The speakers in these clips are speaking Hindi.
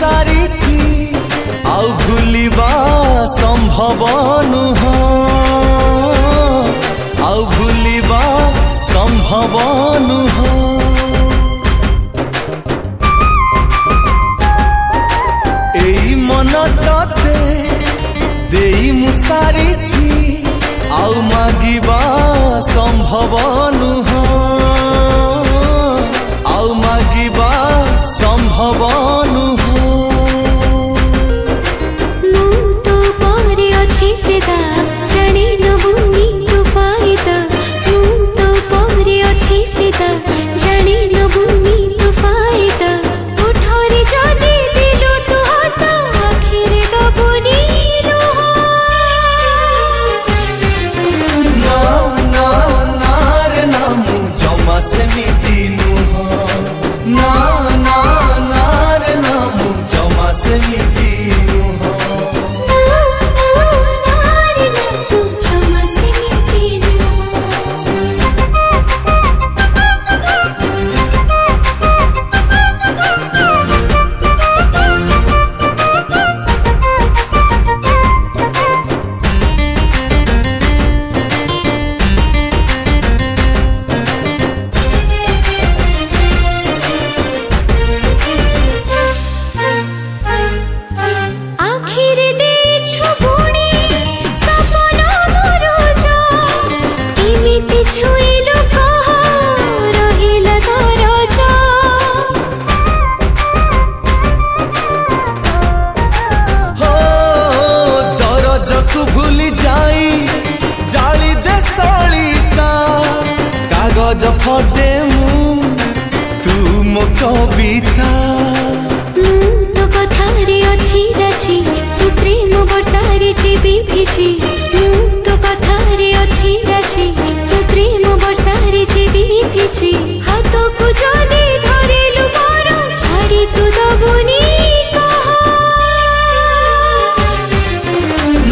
सारिची आउ भूलिबा संभव नुह आउ भूलिबा संभव नुह एई मन तते देई मुसारिची आउ मागिबा संभव नुह आउ मागिबा संभव नुह फिदा जानी नबुनी तू फायदा तू तो परे अच्छी फिदा जानी नबुनी तू फायदा उठोरे जदी दिलु तू हस आखिरे दबुनी लुह ना ना ना रे ना मु जमा सेमिति नुह ना ना ना रे ना मु जमा सेमिति कागज फटे तू मो कविता तो कथारे अच्छी राची तू प्रेम बरसारे जीवी भिजी तो कथारे अच्छी राची तू प्रेम बरसारे जीवी भिजी हाथ को जदी धरिलु मोर छाड़ी तू दबुनी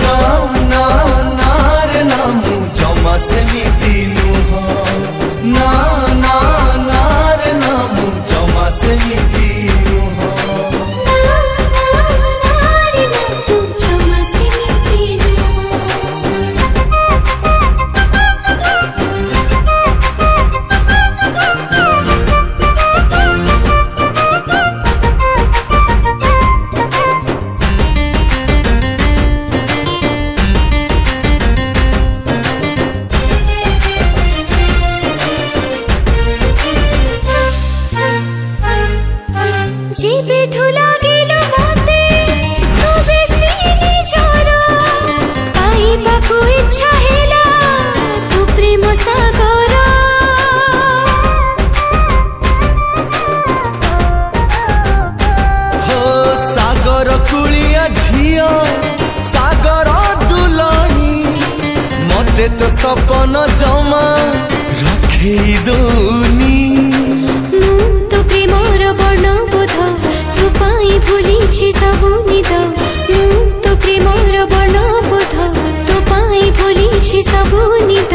ना ना ना रे ना मु जमा सेमिति नुह ना ना ना रे ना मु जमा सेमिति नुह जेबेठु लागिलो मते तू बेसी निजर पाइबाकु इच्छा हेला तू प्रेम सागर हो सागर कुलिया झियो सागर दुलनी मते तो सपन जमा रखे दौनी तो प्रेमर बर्ण बोध तू पाई भूलिछि सबु निद तो प्रेमर बर्ण बोध तू पाई भूलिछि सबु निद